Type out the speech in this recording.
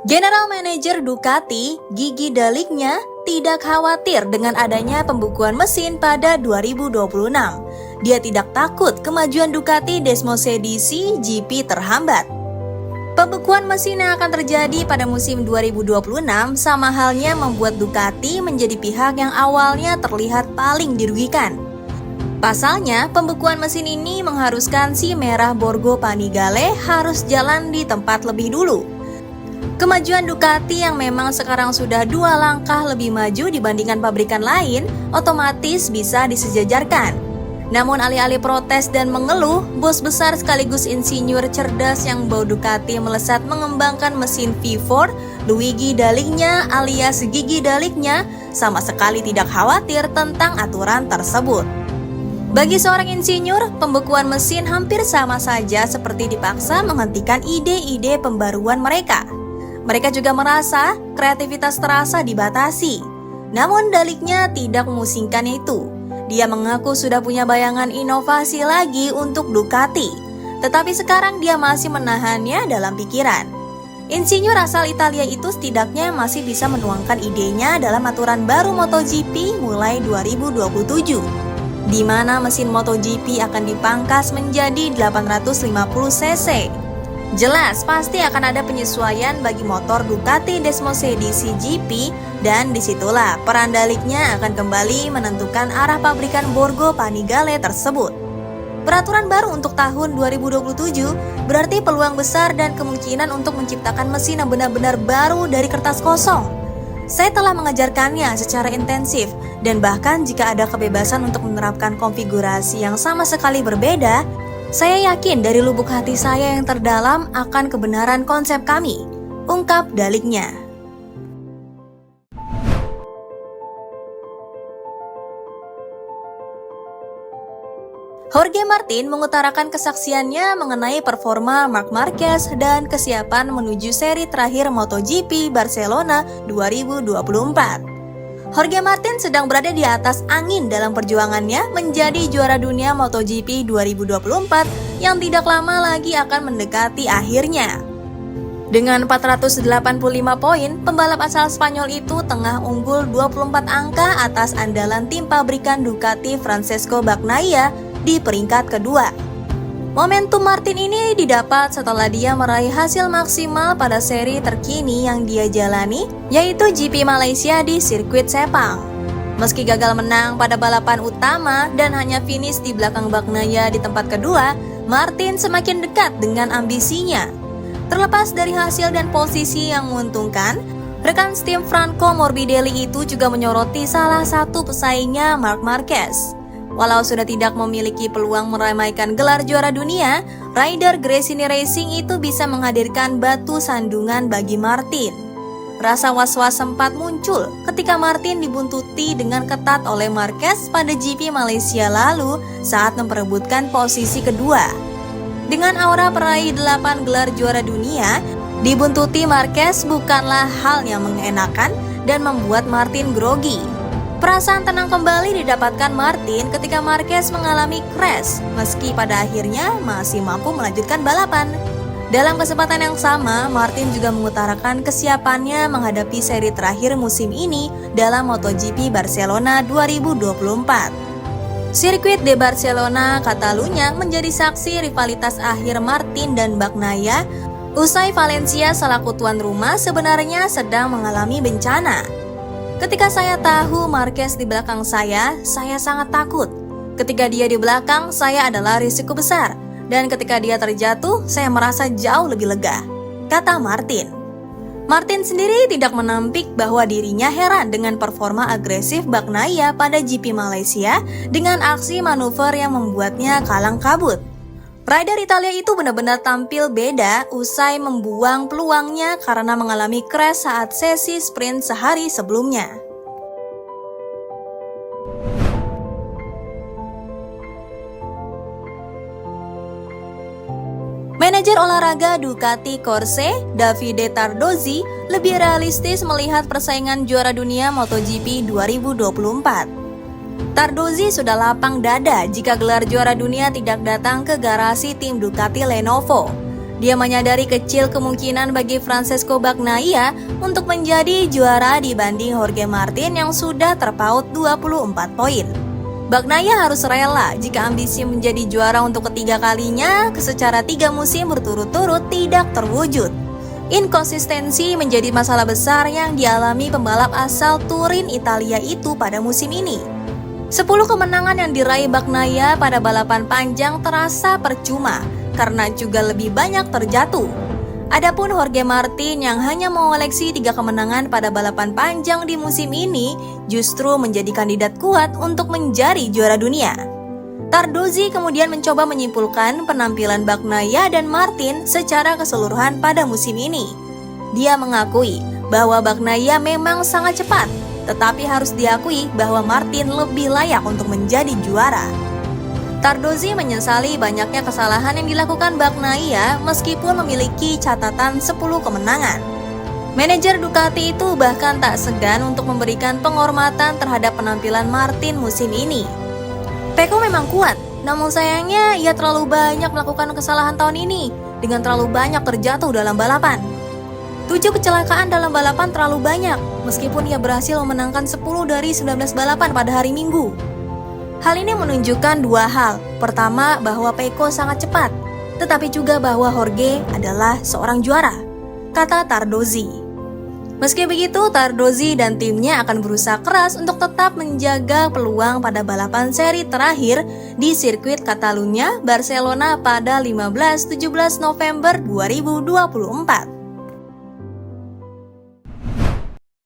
General Manager Ducati, Gigi Dall'Igna, tidak khawatir dengan adanya pembukuan mesin pada 2026. Dia tidak takut kemajuan Ducati Desmosedici GP terhambat. Pembekuan mesin yang akan terjadi pada musim 2026 sama halnya membuat Ducati menjadi pihak yang awalnya terlihat paling dirugikan. Pasalnya, pembekuan mesin ini mengharuskan si merah Borgo Panigale harus jalan di tempat lebih dulu. Kemajuan Ducati yang memang sekarang sudah 2 langkah lebih maju dibandingkan pabrikan lain, otomatis bisa disejajarkan. Namun alih-alih protes dan mengeluh, bos besar sekaligus insinyur cerdas yang bau Ducati melesat mengembangkan mesin V4, Luigi Dall'Igna alias Gigi Dall'Igna sama sekali tidak khawatir tentang aturan tersebut. Bagi seorang insinyur, pembekuan mesin hampir sama saja seperti dipaksa menghentikan ide-ide pembaruan mereka. Mereka juga merasa kreativitas terasa dibatasi. Namun Dall'Igna tidak memusingkan itu. Dia mengaku sudah punya bayangan inovasi lagi untuk Ducati. Tetapi sekarang dia masih menahannya dalam pikiran. Insinyur asal Italia itu setidaknya masih bisa menuangkan idenya dalam aturan baru MotoGP mulai 2027. Di mana mesin MotoGP akan dipangkas menjadi 850 cc. Jelas pasti akan ada penyesuaian bagi motor Ducati Desmosedici GP dan disitulah peran Dall'Igna akan kembali menentukan arah pabrikan Borgo Panigale tersebut. Peraturan baru untuk tahun 2027 berarti peluang besar dan kemungkinan untuk menciptakan mesin yang benar-benar baru dari kertas kosong. Saya telah mengajarkannya secara intensif dan bahkan jika ada kebebasan untuk menerapkan konfigurasi yang sama sekali berbeda, saya yakin dari lubuk hati saya yang terdalam akan kebenaran konsep kami, ungkap Dall'Igna. Jorge Martin mengutarakan kesaksiannya mengenai performa Marc Marquez dan kesiapan menuju seri terakhir MotoGP Barcelona 2024. Jorge Martin sedang berada di atas angin dalam perjuangannya menjadi juara dunia MotoGP 2024 yang tidak lama lagi akan mendekati akhirnya. Dengan 485 poin, pembalap asal Spanyol itu tengah unggul 24 angka atas andalan tim pabrikan Ducati Francesco Bagnaia di peringkat kedua. Momentum Martin ini didapat setelah dia meraih hasil maksimal pada seri terkini yang dia jalani, yaitu GP Malaysia di sirkuit Sepang. Meski gagal menang pada balapan utama dan hanya finish di belakang Bagnaia di tempat kedua, Martin semakin dekat dengan ambisinya. Terlepas dari hasil dan posisi yang menguntungkan, rekan tim Franco Morbidelli itu juga menyoroti salah satu pesaingnya Marc Marquez. Walau sudah tidak memiliki peluang meramaikan gelar juara dunia, rider Gresini Racing itu bisa menghadirkan batu sandungan bagi Martin. Rasa was-was sempat muncul ketika Martin dibuntuti dengan ketat oleh Marquez pada GP Malaysia lalu saat memperebutkan posisi kedua. Dengan aura peraih 8 gelar juara dunia, dibuntuti Marquez bukanlah hal yang mengenakan dan membuat Martin grogi. Perasaan tenang kembali didapatkan Martin ketika Marquez mengalami crash, meski pada akhirnya masih mampu melanjutkan balapan. Dalam kesempatan yang sama, Martin juga mengutarakan kesiapannya menghadapi seri terakhir musim ini dalam MotoGP Barcelona 2024. Sirkuit de Barcelona, Catalunya menjadi saksi rivalitas akhir Martin dan Bagnaia, usai Valencia selaku tuan rumah sebenarnya sedang mengalami bencana. Ketika saya tahu Marquez di belakang saya sangat takut. Ketika dia di belakang, saya adalah risiko besar. Dan ketika dia terjatuh, saya merasa jauh lebih lega, kata Martin. Martin sendiri tidak menampik bahwa dirinya heran dengan performa agresif Bagnaia pada GP Malaysia dengan aksi manuver yang membuatnya kalang kabut. Rider Italia itu benar-benar tampil beda usai membuang peluangnya karena mengalami crash saat sesi sprint sehari sebelumnya. Manajer olahraga Ducati Corse, Davide Tardozzi, lebih realistis melihat persaingan juara dunia MotoGP 2024. Tardozzi sudah lapang dada jika gelar juara dunia tidak datang ke garasi tim Ducati Lenovo. Dia menyadari kecil kemungkinan bagi Francesco Bagnaia untuk menjadi juara dibanding Jorge Martin yang sudah terpaut 24 poin. Bagnaia harus rela jika ambisi menjadi juara untuk ketiga kalinya secara 3 musim berturut-turut tidak terwujud. Inkonsistensi menjadi masalah besar yang dialami pembalap asal Turin, Italia itu pada musim ini. 10 kemenangan yang diraih Bagnaia pada balapan panjang terasa percuma karena juga lebih banyak terjatuh. Adapun Jorge Martin yang hanya mengoleksi 3 kemenangan pada balapan panjang di musim ini justru menjadi kandidat kuat untuk menjadi juara dunia. Tardozzi kemudian mencoba menyimpulkan penampilan Bagnaia dan Martin secara keseluruhan pada musim ini. Dia mengakui bahwa Bagnaia memang sangat cepat, tetapi harus diakui bahwa Martin lebih layak untuk menjadi juara. Tardozzi menyesali banyaknya kesalahan yang dilakukan Bagnaia meskipun memiliki catatan 10 kemenangan. Manajer Ducati itu bahkan tak segan untuk memberikan penghormatan terhadap penampilan Martin musim ini. Pecco memang kuat, namun sayangnya ia terlalu banyak melakukan kesalahan tahun ini dengan terlalu banyak terjatuh dalam balapan. 7 kecelakaan dalam balapan terlalu banyak, meskipun ia berhasil memenangkan 10 dari 19 balapan pada hari Minggu. Hal ini menunjukkan 2 hal. Pertama, bahwa Pecco sangat cepat, tetapi juga bahwa Jorge adalah seorang juara, kata Tardozzi. Meski begitu, Tardozzi dan timnya akan berusaha keras untuk tetap menjaga peluang pada balapan seri terakhir di sirkuit Catalunya, Barcelona pada 15-17 November 2024.